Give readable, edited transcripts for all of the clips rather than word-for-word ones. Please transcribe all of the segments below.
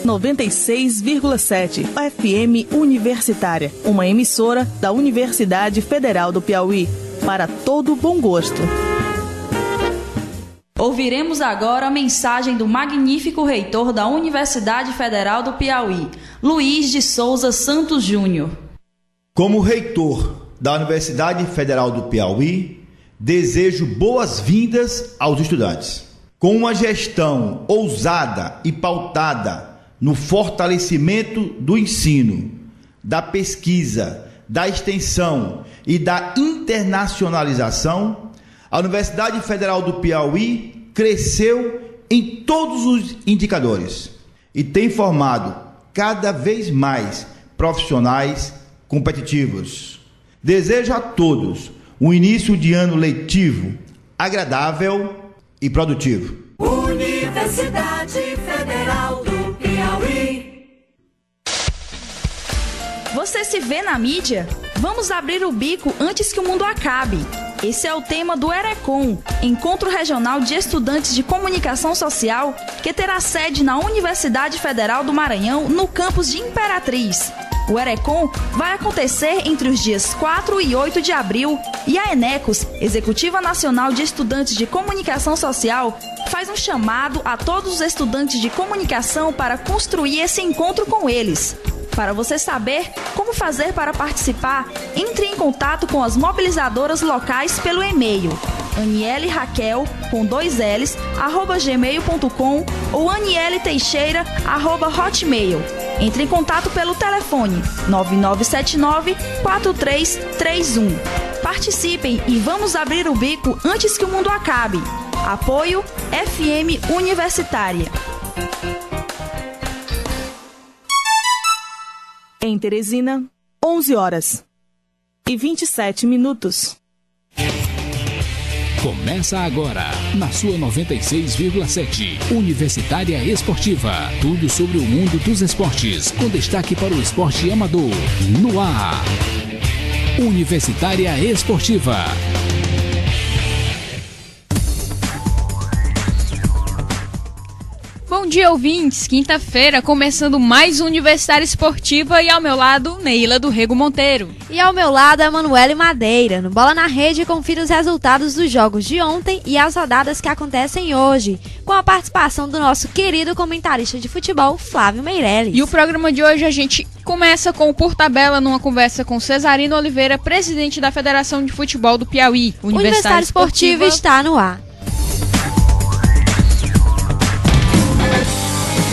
96,7 FM Universitária, uma emissora da Universidade Federal do Piauí, para todo bom gosto. Ouviremos agora a mensagem do magnífico reitor da Universidade Federal do Piauí, Luiz de Souza Santos Júnior. Como reitor da Universidade Federal do Piauí, desejo boas-vindas aos estudantes. Com uma gestão ousada e pautada no fortalecimento do ensino, da pesquisa, da extensão e da internacionalização, a Universidade Federal do Piauí cresceu em todos os indicadores e tem formado cada vez mais profissionais competitivos. Desejo a todos um início de ano letivo agradável e produtivo. Universidade Federal do Piauí. Você se vê na mídia? Vamos abrir o bico antes que o mundo acabe. Esse é o tema do ERECOM, Encontro Regional de Estudantes de Comunicação Social, que terá sede na Universidade Federal do Maranhão, no campus de Imperatriz. O ERECOM vai acontecer entre os dias 4 e 8 de abril e a ENECOS, Executiva Nacional de Estudantes de Comunicação Social, faz um chamado a todos os estudantes de comunicação para construir esse encontro com eles. Para você saber como fazer para participar, entre em contato com as mobilizadoras locais pelo e-mail anieleraquel, com 2 L's, @gmail.com ou anielteixeira@hotmail. Entre em contato pelo telefone 9979-4331. Participem e vamos abrir o bico antes que o mundo acabe. Apoio FM Universitária. Em Teresina, 11h27. Começa agora, na sua 96,7, Universitária Esportiva. Tudo sobre o mundo dos esportes, com destaque para o esporte amador. No ar, Universitária Esportiva. Bom dia, ouvintes. Quinta-feira, começando mais um Universitária Esportiva e ao meu lado, Neila do Rego Monteiro. E ao meu lado, a Emanuele Madeira. No Bola na Rede, confira os resultados dos jogos de ontem e as rodadas que acontecem hoje, com a participação do nosso querido comentarista de futebol, Flávio Meirelles. E o programa de hoje a gente começa com o Por Tabela, numa conversa com Cesarino Oliveira, presidente da Federação de Futebol do Piauí. O Universitária Esportiva está no ar.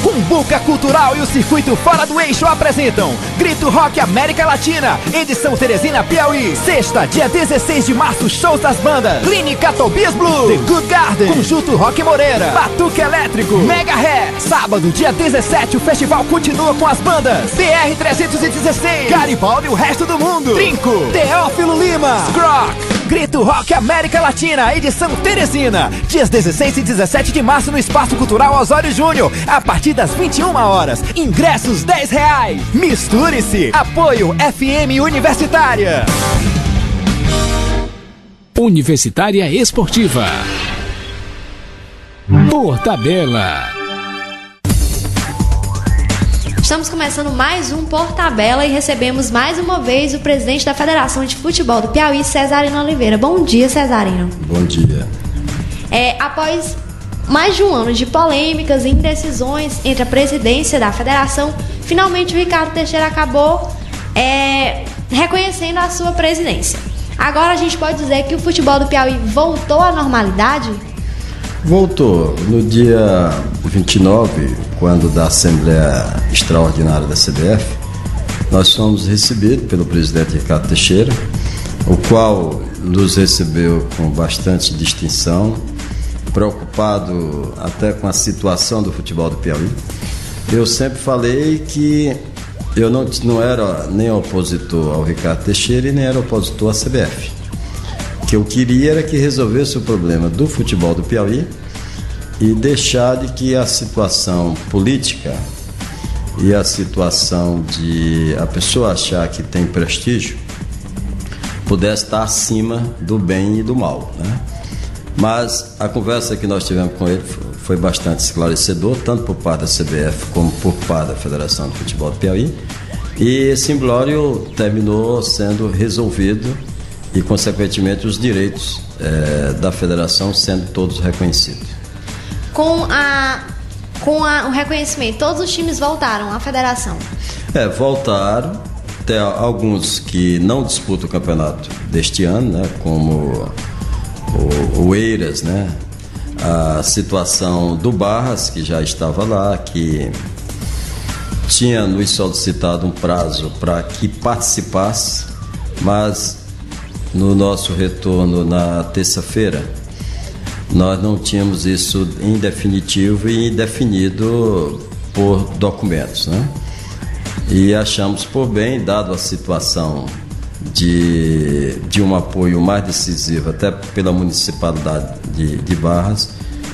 Cumbuca Cultural e o Circuito Fora do Eixo apresentam Grito Rock América Latina, edição Teresina, Piauí. Sexta, dia 16 de março, shows das bandas Clínica Tobias Blue, The Good Garden, Conjunto Rock Moreira, Batuque Elétrico, Mega Ré. Sábado, dia 17, o festival continua com as bandas BR 316, Garibaldi e o resto do mundo, Trinco, Teófilo Lima, Scrock. Grito Rock América Latina, edição Teresina, dias 16 e 17 de março no Espaço Cultural Osório Júnior, a partir das 21 horas. Ingressos R$10. Misture-se. Apoio FM Universitária. Universitária Esportiva. Por Tabela. Estamos começando mais um Por Tabela e recebemos mais uma vez o presidente da Federação de Futebol do Piauí, Cesarino Oliveira. Bom dia, Cesarino. Bom dia. Após mais de um ano de polêmicas e indecisões entre a presidência da federação, finalmente o Ricardo Teixeira acabou reconhecendo a sua presidência. Agora a gente pode dizer que o futebol do Piauí voltou à normalidade? Voltou. No dia 29, quando da Assembleia Extraordinária da CBF, nós fomos recebidos pelo presidente Ricardo Teixeira, o qual nos recebeu com bastante distinção, preocupado até com a situação do futebol do Piauí. Eu sempre falei que eu não era nem opositor ao Ricardo Teixeira e nem era opositor à CBF. O que eu queria era que resolvesse o problema do futebol do Piauí e deixar de que a situação política e a situação de a pessoa achar que tem prestígio pudesse estar acima do bem e do mal, né? Mas a conversa que nós tivemos com ele foi bastante esclarecedor, tanto por parte da CBF como por parte da Federação de Futebol do Piauí. E esse imbróglio terminou sendo resolvido e, consequentemente, os direitos da federação sendo todos reconhecidos. Com o reconhecimento, todos os times voltaram à federação? Voltaram. Tem alguns que não disputam o campeonato deste ano, né, como o Eiras, né, a situação do Barras, que já estava lá, que tinha nos solicitado um prazo para que participasse, mas no nosso retorno na terça-feira nós não tínhamos isso em definitivo e definido por documentos, né? E achamos por bem, dado a situação de um apoio mais decisivo até pela municipalidade de Barras,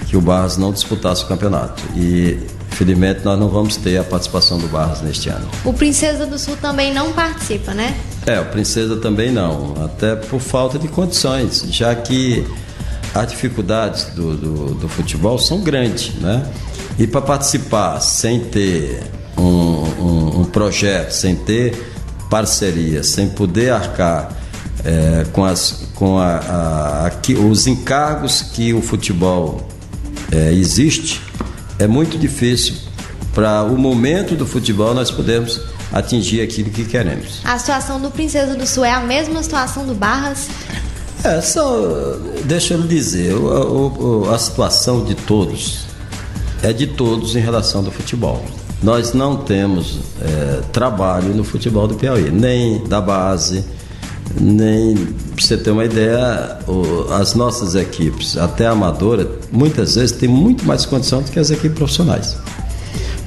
que o Barras não disputasse o campeonato. E infelizmente nós não vamos ter a participação do Barras neste ano. O Princesa do Sul também não participa, né? O Princesa também não, até por falta de condições, já que as dificuldades do futebol são grandes, né? E para participar sem ter um projeto, sem ter parceria, sem poder arcar os encargos que o futebol existe, é muito difícil para o momento do futebol nós podermos atingir aquilo que queremos. A situação do Princesa do Sul é a mesma situação do Barras? Deixa eu lhe dizer, a situação de todos é de todos em relação ao futebol. Nós não temos trabalho no futebol do Piauí, nem da base, nem, para você ter uma ideia, as nossas equipes, até a amadora, muitas vezes tem muito mais condição do que as equipes profissionais.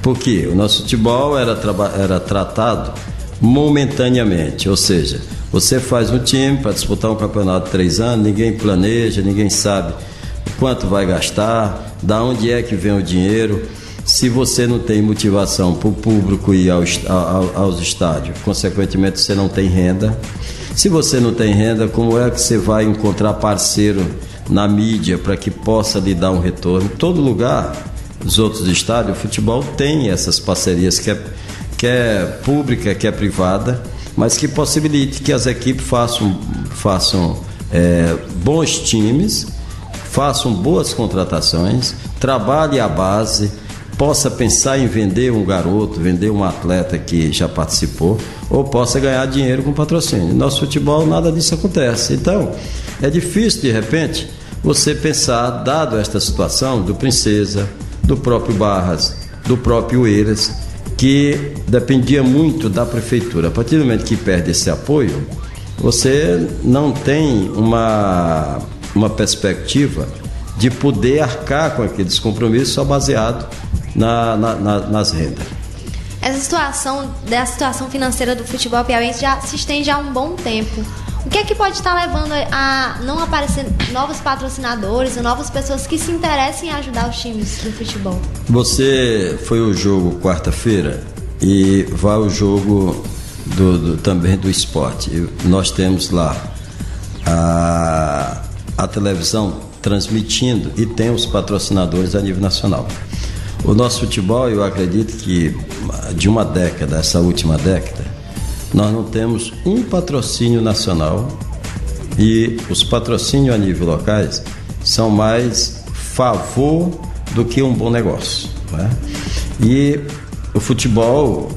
Porque o nosso futebol era tratado momentaneamente, ou seja, você faz um time para disputar um campeonato de 3 anos, ninguém planeja, ninguém sabe quanto vai gastar, da onde é que vem o dinheiro. Se você não tem motivação para o público ir aos estádios, consequentemente você não tem renda. Se você não tem renda, como é que você vai encontrar parceiro na mídia para que possa lhe dar um retorno? Em todo lugar, os outros estádios, o futebol tem essas parcerias que é pública, que é privada, mas que possibilite que as equipes façam bons times, façam boas contratações, trabalhe a base, possa pensar em vender um garoto, vender um atleta que já participou, ou possa ganhar dinheiro com patrocínio. No nosso futebol nada disso acontece. Então, é difícil de repente você pensar, dado esta situação do Princesa, do próprio Barras, do próprio Eiras, que dependia muito da prefeitura. A partir do momento que perde esse apoio, você não tem uma perspectiva de poder arcar com aqueles compromissos só baseado nas rendas. Essa situação financeira do futebol piauiense já se estende há um bom tempo. O que é que pode estar levando a não aparecer novos patrocinadores ou novas pessoas que se interessem em ajudar os times do futebol? Você foi o jogo quarta-feira e vai o jogo também do esporte. Nós temos lá a televisão transmitindo e tem os patrocinadores a nível nacional. O nosso futebol, eu acredito que de uma década, essa última década, nós não temos um patrocínio nacional e os patrocínios a nível locais são mais favor do que um bom negócio, né? E o futebol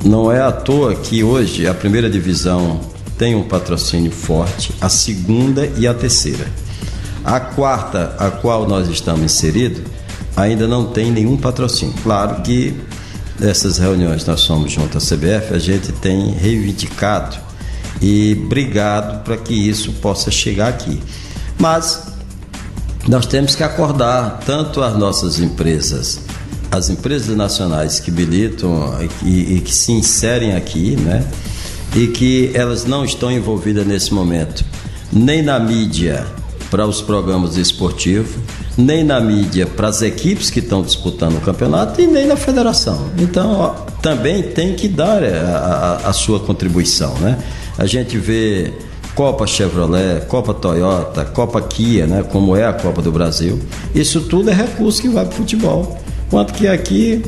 não é à toa que hoje a primeira divisão tem um patrocínio forte, a segunda e a terceira. A quarta, a qual nós estamos inseridos, ainda não tem nenhum patrocínio. Claro que nessas reuniões nós somos junto à CBF, a gente tem reivindicado e brigado para que isso possa chegar aqui. Mas nós temos que acordar tanto as nossas empresas, as empresas nacionais que militam e que se inserem aqui, né? E que elas não estão envolvidas nesse momento nem na mídia para os programas esportivos, nem na mídia para as equipes que estão disputando o campeonato e nem na federação. Então, também tem que dar a sua contribuição, né? A gente vê Copa Chevrolet, Copa Toyota, Copa Kia, né, como é a Copa do Brasil. Isso tudo é recurso que vai para o futebol. Enquanto que aqui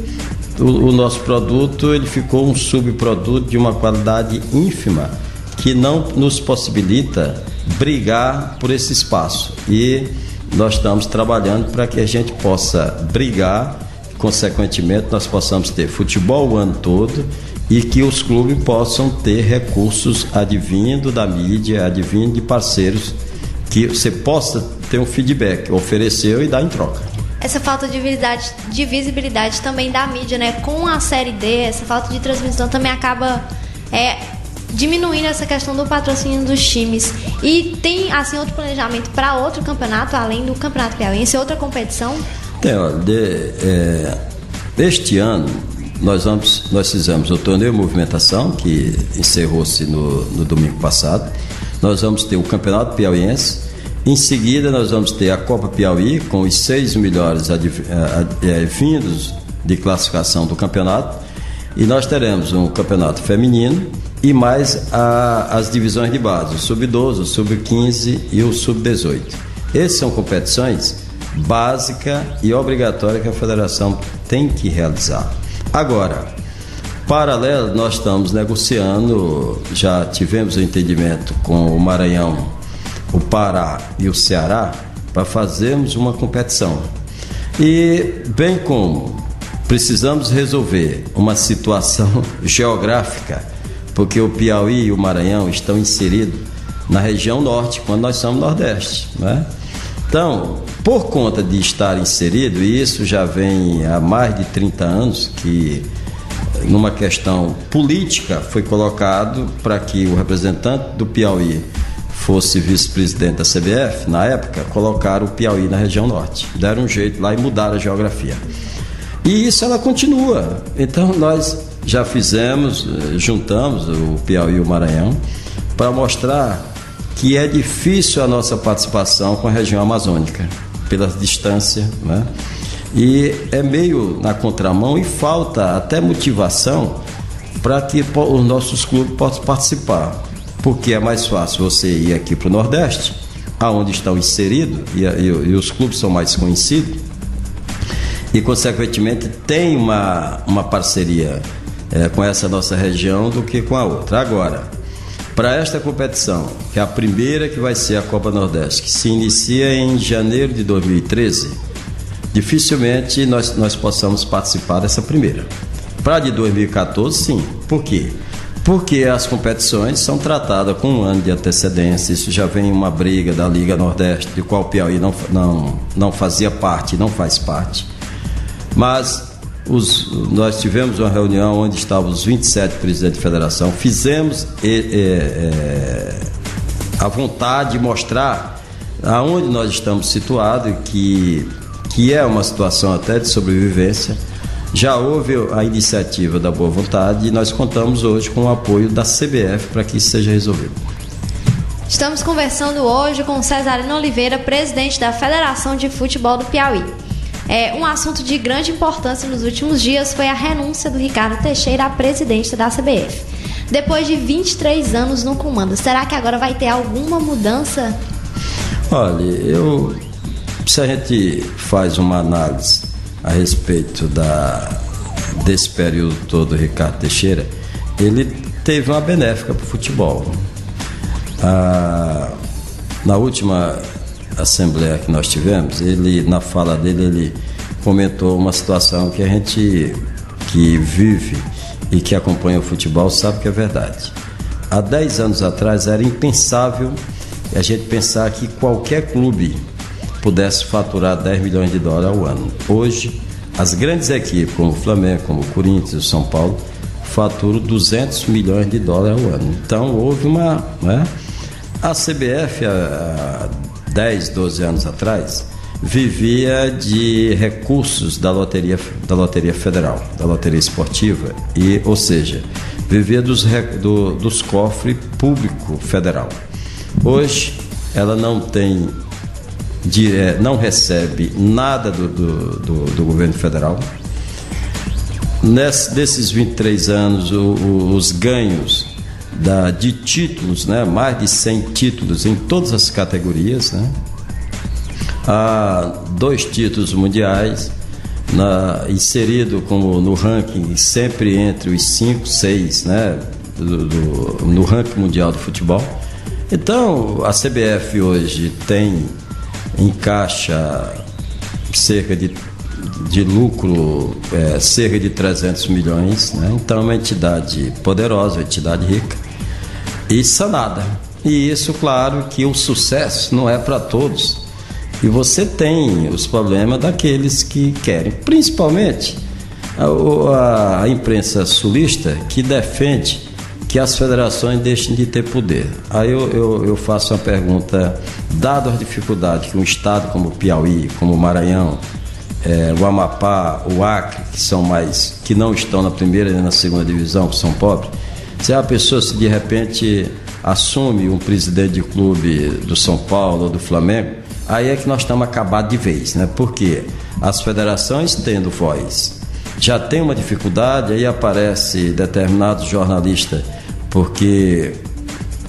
o nosso produto ele ficou um subproduto de uma qualidade ínfima que não nos possibilita brigar por esse espaço. E nós estamos trabalhando para que a gente possa brigar, consequentemente nós possamos ter futebol o ano todo e que os clubes possam ter recursos advindo da mídia, advindo de parceiros, que você possa ter um feedback, ofereceu e dar em troca. Essa falta de visibilidade também da mídia, né? Com a Série D, essa falta de transmissão também acaba diminuindo essa questão do patrocínio dos times. E tem, assim, outro planejamento para outro campeonato, além do Campeonato Piauiense, outra competição? Este ano nós fizemos o torneio Movimentação, que encerrou-se no domingo passado. Nós vamos ter o Campeonato Piauiense. Em seguida nós vamos ter a Copa Piauí, com os 6 melhores vindos de classificação do campeonato. E nós teremos um campeonato feminino e mais as divisões de base, o Sub-12, o Sub-15 e o Sub-18. Essas são competições básicas e obrigatórias que a federação tem que realizar. Agora, paralelo, nós estamos negociando, já tivemos um entendimento com o Maranhão, o Pará e o Ceará para fazermos uma competição. E bem como precisamos resolver uma situação geográfica, porque o Piauí e o Maranhão estão inseridos na região norte, quando nós somos nordeste, né? Então, por conta de estar inserido, e isso já vem há mais de 30 anos, que numa questão política foi colocado para que o representante do Piauí fosse vice-presidente da CBF, na época, colocaram o Piauí na região norte. Deram um jeito lá e mudaram a geografia. E isso ela continua. Então nós já fizemos, juntamos o Piauí e o Maranhão para mostrar que é difícil a nossa participação com a região amazônica, pela distância, né? E é meio na contramão e falta até motivação para que os nossos clubes possam participar. Porque é mais fácil você ir aqui para o Nordeste, aonde estão inseridos, e os clubes são mais conhecidos, e consequentemente tem uma parceria com essa nossa região do que com a outra. Agora, para esta competição, que é a primeira que vai ser a Copa Nordeste, que se inicia em janeiro de 2013, dificilmente nós possamos participar dessa primeira. Para a de 2014, sim. Por quê? Porque as competições são tratadas com um ano de antecedência. Isso já vem uma briga da Liga Nordeste, de qual o Piauí não fazia parte, não faz parte. Mas nós tivemos uma reunião onde estavam os 27 presidentes de federação, fizemos a vontade de mostrar aonde nós estamos situados, que é uma situação até de sobrevivência. Já houve a iniciativa da boa vontade e nós contamos hoje com o apoio da CBF para que isso seja resolvido. Estamos conversando hoje com Cesarino Oliveira, presidente da Federação de Futebol do Piauí. Um assunto de grande importância nos últimos dias foi a renúncia do Ricardo Teixeira à presidência da CBF. Depois de 23 anos no comando, será que agora vai ter alguma mudança? Olha, se a gente faz uma análise a respeito desse período todo do Ricardo Teixeira, ele teve uma benéfica para o futebol. Na última assembleia que nós tivemos, na fala dele, ele comentou uma situação que a gente que vive e que acompanha o futebol sabe que é verdade. Há 10 anos atrás era impensável a gente pensar que qualquer clube pudesse faturar 10 milhões de dólares ao ano. Hoje, as grandes equipes, como o Flamengo, como o Corinthians e o São Paulo, faturam 200 milhões de dólares ao ano. Então, houve a CBF, há 10, 12 anos atrás, vivia de recursos da loteria federal, da loteria esportiva, ou seja, vivia dos cofres público federal. Hoje, ela não recebe nada do governo federal. Desses 23 anos, os ganhos de títulos, né? Mais de 100 títulos em todas as categorias, né? Há 2 títulos mundiais, inserido como no ranking sempre entre os 5, 6, né? No ranking mundial do futebol. Então a CBF hoje encaixa cerca de lucro, cerca de 300 milhões, né? Então é uma entidade poderosa, uma entidade rica e sanada. E isso, claro, que o sucesso não é para todos. E você tem os problemas daqueles que querem, principalmente a imprensa sulista, que defende que as federações deixem de ter poder. Aí eu faço uma pergunta: dado as dificuldades que um estado como o Piauí, como o Maranhão, o Amapá, o Acre, que não estão na primeira nem na segunda divisão, que são pobres, se a pessoa de repente assume um presidente de clube do São Paulo ou do Flamengo, aí é que nós estamos acabados de vez, né? Porque as federações tendo voz já tem uma dificuldade, aí aparece determinado jornalista porque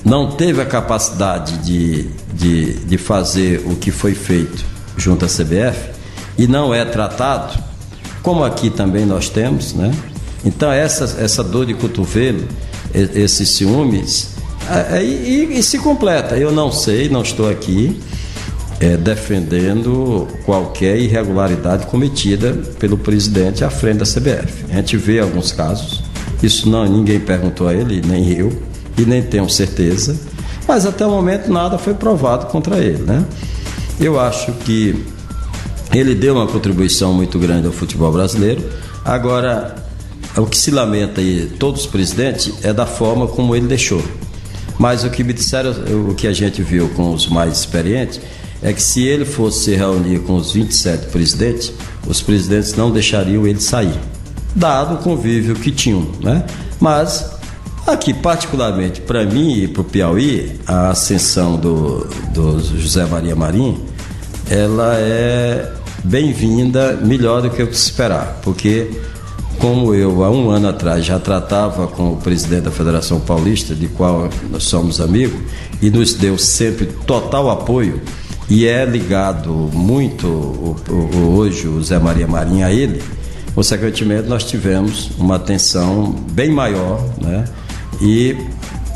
não teve a capacidade de fazer o que foi feito junto à CBF e não é tratado, como aqui também nós temos, né? Então essa dor de cotovelo, esses ciúmes, e se completa. Eu não sei, não estou aqui defendendo qualquer irregularidade cometida pelo presidente à frente da CBF. A gente vê alguns casos, isso ninguém perguntou a ele, nem eu, e nem tenho certeza, mas até o momento nada foi provado contra ele, né? Eu acho que ele deu uma contribuição muito grande ao futebol brasileiro. Agora, o que se lamenta aí, todos os presidentes, é da forma como ele deixou. Mas o que me disseram, o que a gente viu com os mais experientes, é que se ele fosse se reunir com os 27 presidentes, os presidentes não deixariam ele sair, dado o convívio que tinham, né? Mas aqui, particularmente para mim e para o Piauí, a ascensão do José Maria Marinho, ela é bem-vinda, melhor do que eu esperar, porque como eu há um ano atrás já tratava com o presidente da Federação Paulista, de qual nós somos amigos, e nos deu sempre total apoio, e é ligado muito hoje o Zé Maria Marinho a ele, consequentemente nós tivemos uma atenção bem maior, né? E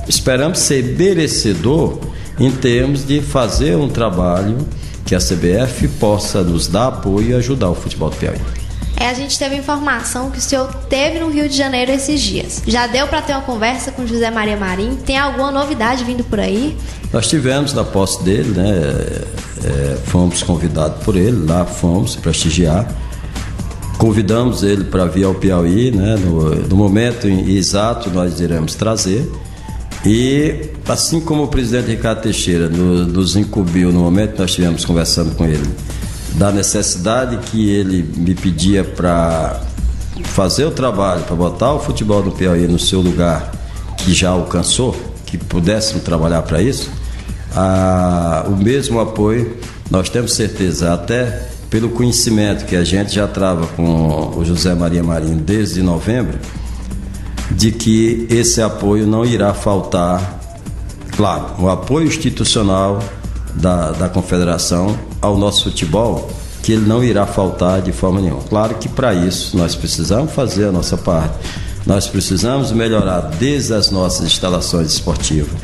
esperamos ser merecedor em termos de fazer um trabalho que a CBF possa nos dar apoio e ajudar o futebol do Piauí. A gente teve informação que o senhor esteve no Rio de Janeiro esses dias. Já deu para ter uma conversa com José Maria Marinho? Tem alguma novidade vindo por aí? Nós tivemos na posse dele, né? Fomos convidados por ele, lá fomos prestigiar. Convidamos ele para vir ao Piauí, né? No momento exato nós iremos trazer. E assim como o presidente Ricardo Teixeira nos incumbiu no momento que nós estivemos conversando com ele, da necessidade que ele me pedia para fazer o trabalho, para botar o futebol do Piauí no seu lugar, que já alcançou, que pudéssemos trabalhar para isso, o mesmo apoio nós temos certeza, até pelo conhecimento que a gente já trava com o José Maria Marinho desde novembro, de que esse apoio não irá faltar. Claro, o apoio institucional da Confederação ao nosso futebol, que ele não irá faltar de forma nenhuma. Claro que para isso nós precisamos fazer a nossa parte, nós precisamos melhorar desde as nossas instalações esportivas,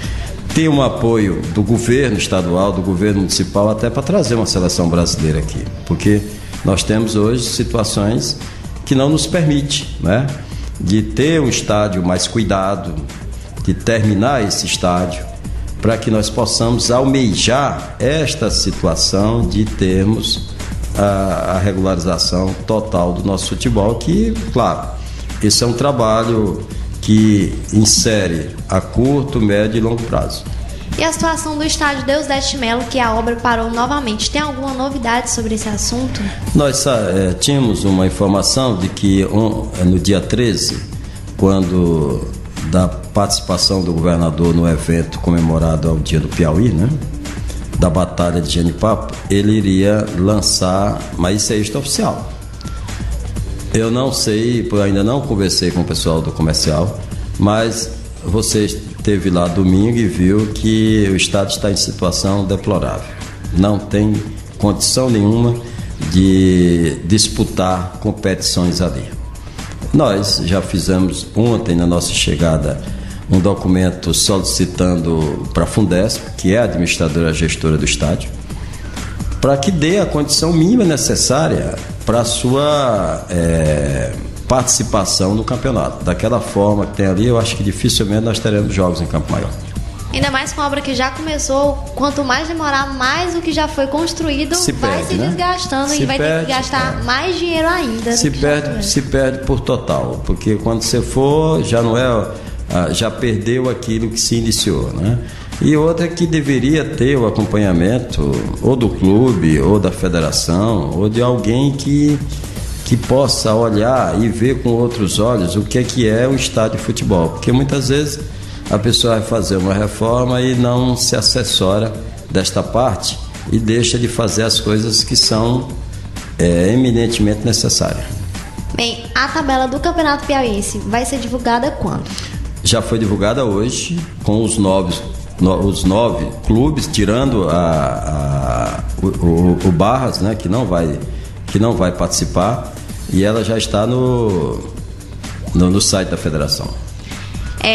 ter um apoio do governo estadual, do governo municipal, até para trazer uma seleção brasileira aqui, porque nós temos hoje situações que não nos permitem, né, de ter um estádio mais cuidado, de terminar esse estádio, para que nós possamos almejar esta situação de termos a regularização total do nosso futebol, que, claro, esse é um trabalho que insere a curto, médio e longo prazo. E a situação do estádio Deusdedit de Melo, que a obra parou novamente, tem alguma novidade sobre esse assunto? Nós tínhamos uma informação de que no dia 13, quando da participação do governador no evento comemorado ao Dia do Piauí, né, da Batalha de Genipapo, ele iria lançar, mas isso é extraoficial. Eu não sei, ainda não conversei com o pessoal do comercial, mas vocês esteve lá domingo e viu que o estado está em situação deplorável. Não tem condição nenhuma de disputar competições ali. Nós já fizemos ontem, na nossa chegada, um documento solicitando para a Fundesp, que é a administradora gestora do estádio, para que dê a condição mínima necessária para a sua participação no campeonato. Daquela forma que tem ali, eu acho que dificilmente nós teremos jogos em Campo Maior. Ainda mais com a obra que já começou, quanto mais demorar, mais o que já foi construído vai se desgastando e vai ter que gastar mais dinheiro ainda. Se perde por total, porque quando você for, já não já perdeu aquilo que se iniciou, né? E outra que deveria ter o acompanhamento ou do clube, ou da federação, ou de alguém que possa olhar e ver com outros olhos o que é o estádio de futebol, porque muitas vezes a pessoa vai fazer uma reforma e não se assessora desta parte e deixa de fazer as coisas que são eminentemente necessárias. Bem, a tabela do Campeonato Piauiense vai ser divulgada quando? Já foi divulgada hoje, com os 9 clubes, tirando o Barras, né, que não vai participar, e ela já está no site da federação.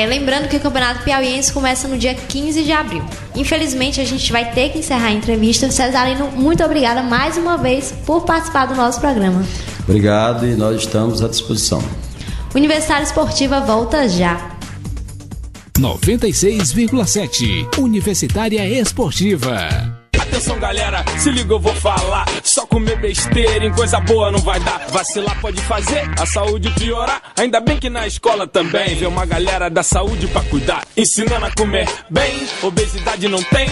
Lembrando que o Campeonato Piauiense começa no dia 15 de abril. Infelizmente, a gente vai ter que encerrar a entrevista. Cesarino, muito obrigada mais uma vez por participar do nosso programa. Obrigado, e nós estamos à disposição. Universitária Esportiva volta já. 96,7 Universitária Esportiva. Atenção, galera, se liga, eu vou falar. Só comer besteira em coisa boa não vai dar. Vacilar pode fazer a saúde piorar. Ainda bem que na escola também vê uma galera da saúde pra cuidar, ensinando a comer bem. Obesidade não tem,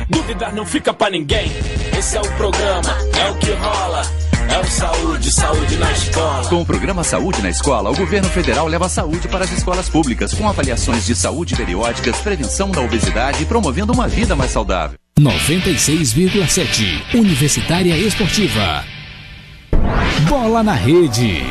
dúvida não fica pra ninguém. Esse é o programa, é o que rola. É o Saúde, Saúde na Escola. Com o programa Saúde na Escola, o governo federal leva a saúde para as escolas públicas, com avaliações de saúde periódicas, prevenção da obesidade e promovendo uma vida mais saudável. 96,7 Universitária Esportiva. Bola na Rede.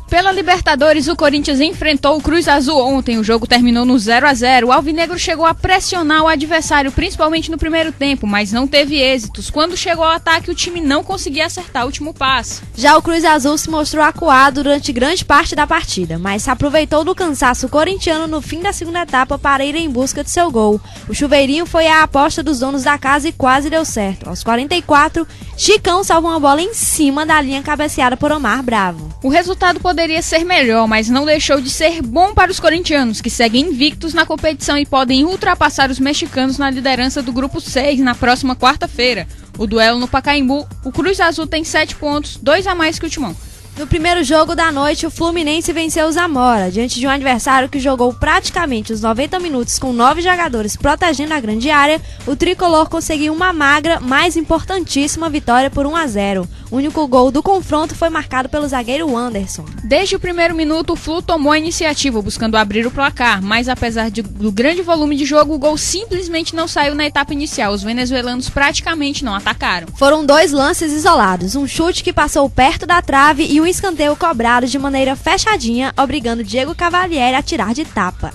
Pela Libertadores, o Corinthians enfrentou o Cruz Azul ontem. O jogo terminou no 0-0. O alvinegro chegou a pressionar o adversário, principalmente no primeiro tempo, mas não teve êxitos. Quando chegou ao ataque, o time não conseguia acertar o último passe. Já o Cruz Azul se mostrou acuado durante grande parte da partida, mas se aproveitou do cansaço corintiano no fim da segunda etapa para ir em busca de seu gol. O chuveirinho foi a aposta dos donos da casa e quase deu certo. Aos 44, Chicão salvou uma bola em cima da linha cabeceada por Omar Bravo. O resultado poderia ser melhor, mas não deixou de ser bom para os corintianos, que seguem invictos na competição e podem ultrapassar os mexicanos na liderança do Grupo 6 na próxima quarta-feira. O duelo no Pacaembu, o Cruz Azul tem 7 pontos, 2 a mais que o Timão. No primeiro jogo da noite, o Fluminense venceu o Zamora, diante de um adversário que jogou praticamente os 90 minutos com 9 jogadores protegendo a grande área. O tricolor conseguiu uma magra, mas importantíssima vitória por 1-0. O único gol do confronto foi marcado pelo zagueiro Anderson. Desde o primeiro minuto, o Flu tomou a iniciativa, buscando abrir o placar, mas apesar do grande volume de jogo, o gol simplesmente não saiu na etapa inicial. Os venezuelanos praticamente não atacaram. Foram 2 lances isolados, um chute que passou perto da trave e um escanteio cobrado de maneira fechadinha, obrigando Diego Cavalieri a tirar de tapa.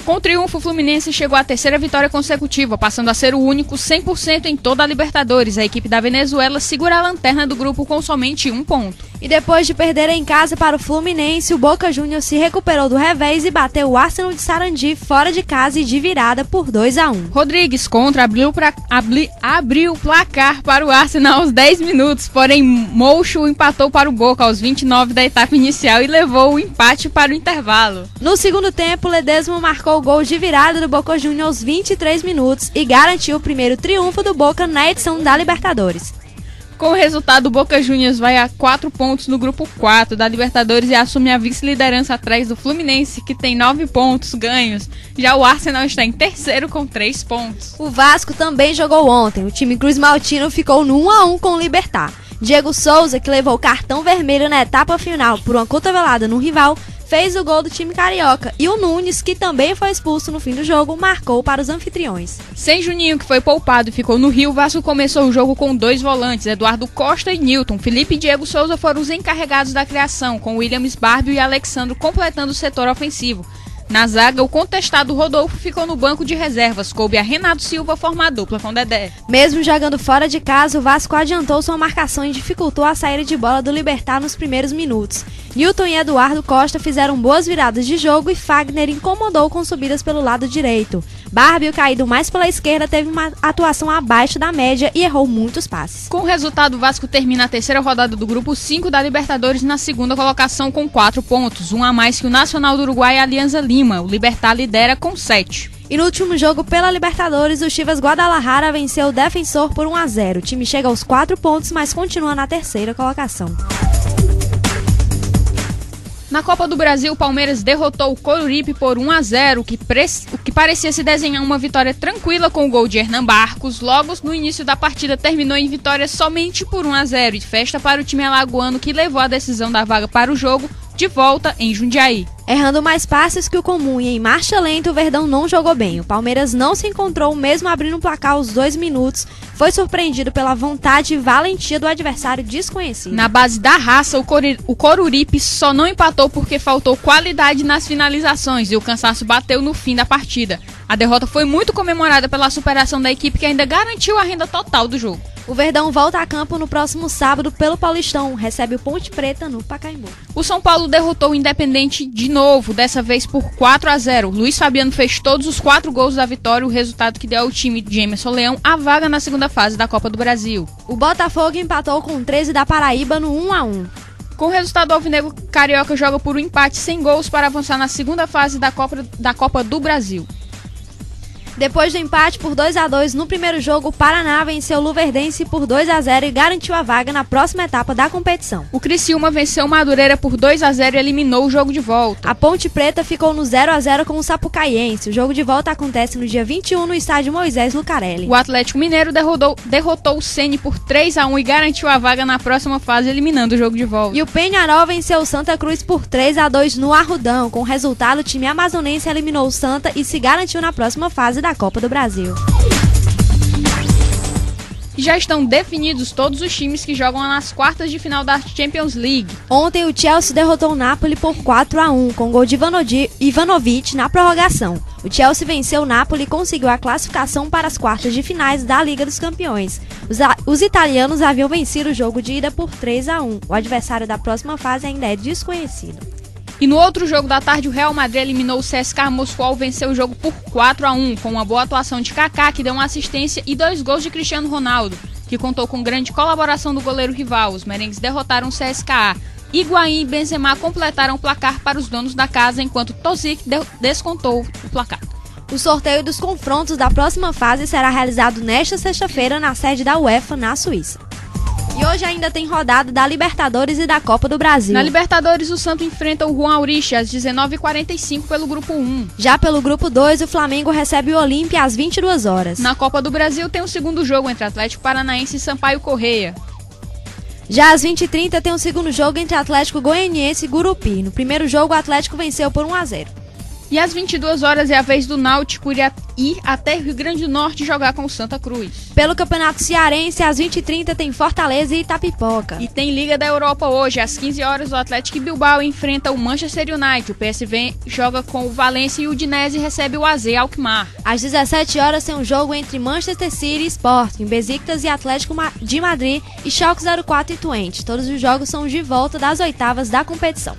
Com o triunfo, o Fluminense chegou à 3ª vitória consecutiva, passando a ser o único 100% em toda a Libertadores. A equipe da Venezuela segura a lanterna do grupo com somente 1 ponto. E depois de perder em casa para o Fluminense, o Boca Juniors se recuperou do revés e bateu o Arsenal de Sarandi fora de casa e de virada por 2-1. Rodrigues contra abriu o placar para o Arsenal aos 10 minutos, porém Moucho empatou para o Boca aos 29 da etapa inicial e levou o empate para o intervalo. No segundo tempo, Ledesma marcou o gol de virada do Boca Juniors aos 23 minutos e garantiu o primeiro triunfo do Boca na edição da Libertadores. Com o resultado, o Boca Juniors vai a 4 pontos no grupo 4 da Libertadores e assume a vice-liderança atrás do Fluminense, que tem 9 pontos ganhos. Já o Arsenal está em terceiro com 3 pontos. O Vasco também jogou ontem. O time Cruz Maltino ficou no 1-1 com o Libertad. Diego Souza, que levou cartão vermelho na etapa final por uma cotovelada no rival, fez o gol do time carioca e o Nunes, que também foi expulso no fim do jogo, marcou para os anfitriões. Sem Juninho, que foi poupado e ficou no Rio, o Vasco começou o jogo com 2 volantes, Eduardo Costa e Nilton. Felipe e Diego Souza foram os encarregados da criação, com Williams Barbio e Alexandro completando o setor ofensivo. Na zaga, o contestado Rodolfo ficou no banco de reservas, coube a Renato Silva formar dupla com Dedé. Mesmo jogando fora de casa, o Vasco adiantou sua marcação e dificultou a saída de bola do Libertad nos primeiros minutos. Nilton e Eduardo Costa fizeram boas viradas de jogo e Fagner incomodou com subidas pelo lado direito. Barbio, caído mais pela esquerda, teve uma atuação abaixo da média e errou muitos passes. Com o resultado, o Vasco termina a terceira rodada do Grupo 5 da Libertadores na segunda colocação com 4 pontos, um a mais que o Nacional do Uruguai e a Alianza Lima. O Libertad lidera com 7. E no último jogo pela Libertadores, o Chivas Guadalajara venceu o Defensor por 1-0. O time chega aos 4 pontos, mas continua na terceira colocação. Na Copa do Brasil, o Palmeiras derrotou o Coruripe por 1-0, o que parecia se desenhar uma vitória tranquila com o gol de Hernan Barcos. Logo no início da partida terminou em vitória somente por 1-0 e festa para o time alagoano, que levou a decisão da vaga para o jogo de volta em Jundiaí. Errando mais passes que o comum e em marcha lenta, o Verdão não jogou bem. O Palmeiras não se encontrou, mesmo abrindo o placar aos 2 minutos. Foi surpreendido pela vontade e valentia do adversário desconhecido. Na base da raça, o Coruripe só não empatou porque faltou qualidade nas finalizações e o cansaço bateu no fim da partida. A derrota foi muito comemorada pela superação da equipe, que ainda garantiu a renda total do jogo. O Verdão volta a campo no próximo sábado pelo Paulistão, recebe o Ponte Preta no Pacaembu. O São Paulo derrotou o Independente de novo, dessa vez por 4-0. Luiz Fabiano fez todos os 4 gols da vitória, o resultado que deu ao time de Emerson Leão a vaga na segunda fase da Copa do Brasil. O Botafogo empatou com o 13 da Paraíba no 1-1. Com o resultado, o alvinegro carioca joga por um empate sem gols para avançar na segunda fase da Copa do Brasil. Depois do empate por 2-2 no primeiro jogo, o Paraná venceu o Luverdense por 2-0 e garantiu a vaga na próxima etapa da competição. O Criciúma venceu o Madureira por 2-0 e eliminou o jogo de volta. A Ponte Preta ficou no 0-0 com o Sapucaiense. O jogo de volta acontece no dia 21 no estádio Moisés Lucarelli. O Atlético Mineiro derrotou o Ceni por 3-1 e garantiu a vaga na próxima fase, eliminando o jogo de volta. E o Peñarol venceu o Santa Cruz por 3-2 no Arrudão. Com o resultado, o time amazonense eliminou o Santa e se garantiu na próxima fase da Copa do Brasil. Já estão definidos todos os times que jogam nas quartas de final da Champions League. Ontem o Chelsea derrotou o Napoli por 4-1, com gol de Ivanovic na prorrogação. O Chelsea venceu o Napoli e conseguiu a classificação para as quartas de finais da Liga dos Campeões. Os italianos haviam vencido o jogo de ida por 3-1. O adversário da próxima fase ainda é desconhecido. E no outro jogo da tarde, o Real Madrid eliminou o CSKA Moscou, venceu o jogo por 4-1, com uma boa atuação de Kaká, que deu uma assistência, e 2 gols de Cristiano Ronaldo, que contou com grande colaboração do goleiro rival. Os merengues derrotaram o CSKA. Higuaín e Benzema completaram o placar para os donos da casa, enquanto Tozic descontou o placar. O sorteio dos confrontos da próxima fase será realizado nesta sexta-feira na sede da UEFA, na Suíça. E hoje ainda tem rodada da Libertadores e da Copa do Brasil. Na Libertadores, o Santos enfrenta o Juan Aurich às 19h45 pelo Grupo 1. Já pelo Grupo 2, o Flamengo recebe o Olímpia às 22 horas. Na Copa do Brasil, tem o segundo jogo entre Atlético Paranaense e Sampaio Corrêa. Já às 20h30, tem o segundo jogo entre Atlético Goianiense e Gurupi. No primeiro jogo, o Atlético venceu por 1-0. E às 22 horas é a vez do Náutico ir até Rio Grande do Norte jogar com o Santa Cruz. Pelo Campeonato Cearense, às 20h30 tem Fortaleza e Itapipoca. E tem Liga da Europa hoje. Às 15 horas, o Atlético Bilbao enfrenta o Manchester United. O PSV joga com o Valência e o Udinese recebe o AZ Alkmaar. Às 17 horas tem um jogo entre Manchester City e Sporting, Besiktas e Atlético de Madrid e Schalke 04 e Twente. Todos os jogos são de volta das oitavas da competição.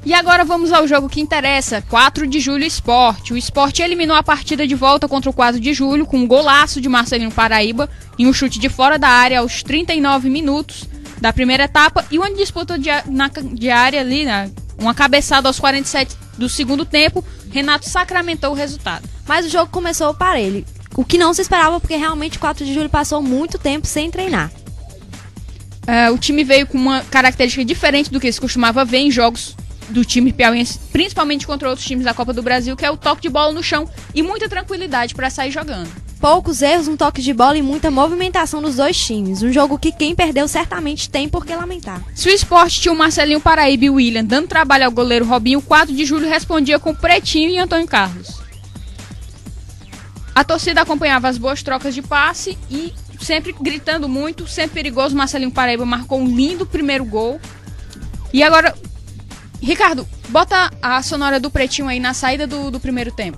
E agora vamos ao jogo que interessa, 4 de julho Sport. O Sport eliminou a partida de volta contra o 4 de julho com um golaço de Marcelino Paraíba em um chute de fora da área aos 39 minutos da primeira etapa e uma disputa de área ali, né? Uma cabeçada aos 47 do segundo tempo. Renato sacramentou o resultado. Mas o jogo começou parelho, o que não se esperava porque realmente o 4 de julho passou muito tempo sem treinar. O time veio com uma característica diferente do que se costumava ver em jogos do time piauiense, principalmente contra outros times da Copa do Brasil, que é o toque de bola no chão e muita tranquilidade para sair jogando. Poucos erros, um toque de bola e muita movimentação dos dois times. Um jogo que quem perdeu certamente tem por que lamentar. Se o Sport tinha o Marcelinho Paraíba e o William dando trabalho ao goleiro Robinho, o 4 de julho respondia com Pretinho e Antônio Carlos. A torcida acompanhava as boas trocas de passe e sempre gritando muito, sempre perigoso. Marcelinho Paraíba marcou um lindo primeiro gol. E agora, Ricardo, bota a sonora do Pretinho aí na saída do primeiro tempo.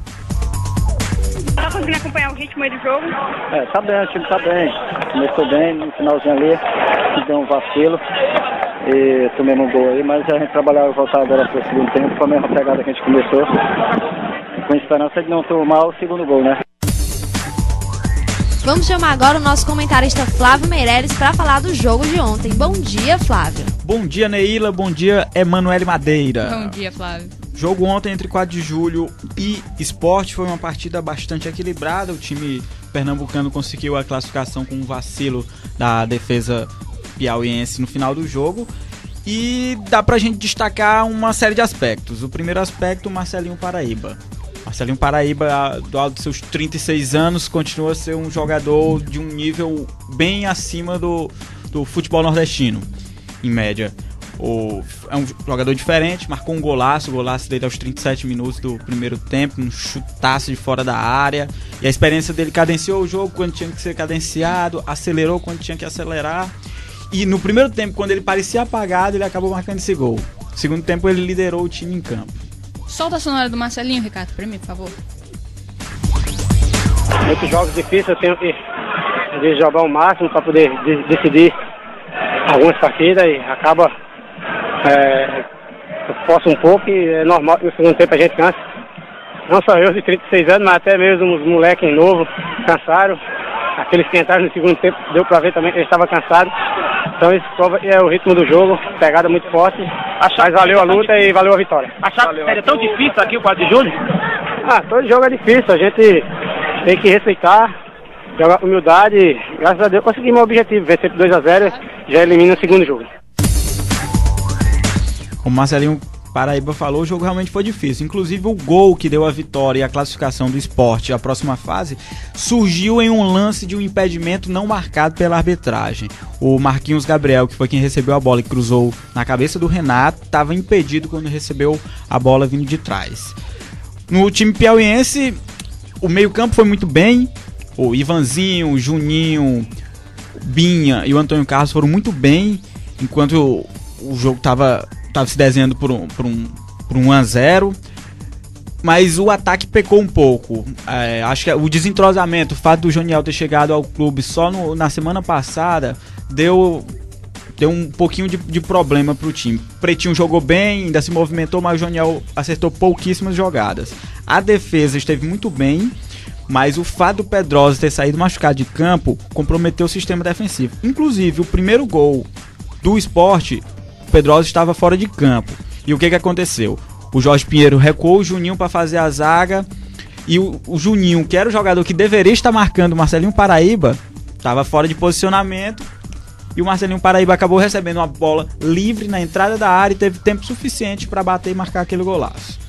Tá conseguindo acompanhar o ritmo aí do jogo? Tá bem, o time tá bem. Começou bem, no finalzinho ali, deu um vacilo e tomamos um gol aí, mas a gente trabalhava e voltar agora pro segundo tempo, com a mesma pegada que a gente começou, com esperança de não tomar o segundo gol, né? Vamos chamar agora o nosso comentarista Flávio Meireles para falar do jogo de ontem. Bom dia, Flávio. Bom dia, Neila. Bom dia, Emanuele Madeira. Bom dia, Flávio. Jogo ontem entre 4 de julho e Sport foi uma partida bastante equilibrada. O time pernambucano conseguiu a classificação com um vacilo da defesa piauiense no final do jogo. E dá pra gente destacar uma série de aspectos. O primeiro aspecto, o Marcelinho Paraíba. Marcelinho Paraíba, do alto dos seus 36 anos, continua a ser um jogador de um nível bem acima do futebol nordestino, em média. É um jogador diferente, marcou um golaço, o golaço dele aos 37 minutos do primeiro tempo, um chutaço de fora da área. E a experiência dele cadenciou o jogo quando tinha que ser cadenciado, acelerou quando tinha que acelerar. E no primeiro tempo, quando ele parecia apagado, ele acabou marcando esse gol. No segundo tempo, ele liderou o time em campo. Solta a sonora do Marcelinho, Ricardo, pra mim, por favor. Muitos jogos difíceis, eu tenho que jogar o máximo para poder decidir algumas partidas e acaba força um pouco e é normal que no segundo tempo a gente cansa. Não só eu de 36 anos, mas até mesmo os moleques novos cansaram. Aqueles que entraram no segundo tempo, deu pra ver também que eles estavam cansados. Então isso é o ritmo do jogo, pegada muito forte. Mas valeu a luta e valeu a vitória. Achava que seria tão difícil aqui o 4 de julho? Todo jogo é difícil, a gente tem que respeitar, jogar com humildade. Graças a Deus conseguimos o objetivo, vencer por 2-0, já elimina o segundo jogo. Como o Marcelinho Paraíba falou, o jogo realmente foi difícil. Inclusive o gol que deu a vitória e a classificação do Sport à próxima fase surgiu em um lance de um impedimento não marcado pela arbitragem. O Marquinhos Gabriel, que foi quem recebeu a bola e cruzou na cabeça do Renato, estava impedido quando recebeu a bola vindo de trás. No time piauiense, o meio-campo foi muito bem. O Ivanzinho, o Juninho, o Binha e o Antônio Carlos foram muito bem, enquanto o jogo estava se desenhando por um 1-0, mas o ataque pecou um pouco. Acho que o desentrosamento, o fato do Joniel ter chegado ao clube só na semana passada, deu um pouquinho de problema para o time. Pretinho jogou bem, ainda se movimentou, mas o Joniel acertou pouquíssimas jogadas. A defesa esteve muito bem, mas o fato do Pedrosa ter saído machucado de campo comprometeu o sistema defensivo. Inclusive, o primeiro gol do Sport, o Pedrosa estava fora de campo. E o que aconteceu? O Jorge Pinheiro recuou o Juninho para fazer a zaga. E o Juninho, que era o jogador que deveria estar marcando o Marcelinho Paraíba, estava fora de posicionamento. E o Marcelinho Paraíba acabou recebendo uma bola livre na entrada da área e teve tempo suficiente para bater e marcar aquele golaço.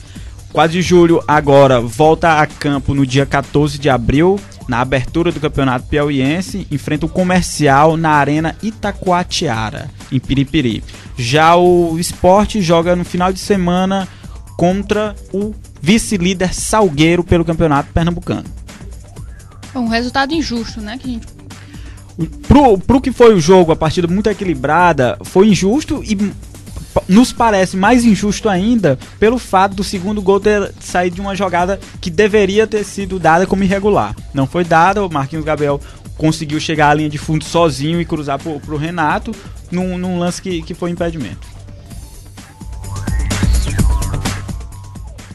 4 de julho agora volta a campo no dia 14 de abril, na abertura do Campeonato Piauiense, enfrenta o Comercial na Arena Itacoatiara, em Piripiri. Já o Sport joga no final de semana contra o vice-líder Salgueiro pelo Campeonato Pernambucano. Um resultado injusto, né? Que a gente... Pro que foi o jogo, a partida muito equilibrada, foi injusto e nos parece mais injusto ainda pelo fato do segundo gol ter saído de uma jogada que deveria ter sido dada como irregular. Não foi dada, o Marquinhos Gabriel conseguiu chegar à linha de fundo sozinho e cruzar pro Renato num lance que foi impedimento.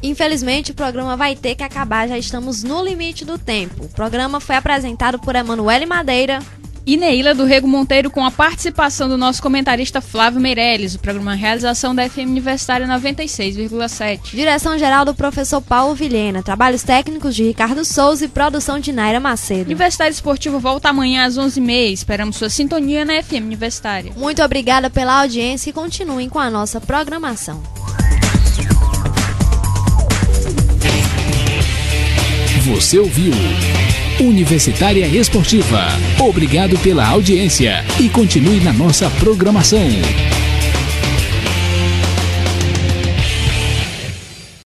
Infelizmente, o programa vai ter que acabar, já estamos no limite do tempo. O programa foi apresentado por Emanuele Madeira e Neila do Rego Monteiro, com a participação do nosso comentarista Flávio Meireles. O programa realização da FM Universitária 96,7. Direção-geral do professor Paulo Vilhena. Trabalhos técnicos de Ricardo Souza e produção de Naira Macedo. Universitário Esportivo volta amanhã às 11h30. Esperamos sua sintonia na FM Universitária. Muito obrigada pela audiência e continuem com a nossa programação. Você ouviu Universitária Esportiva. Obrigado pela audiência e continue na nossa programação.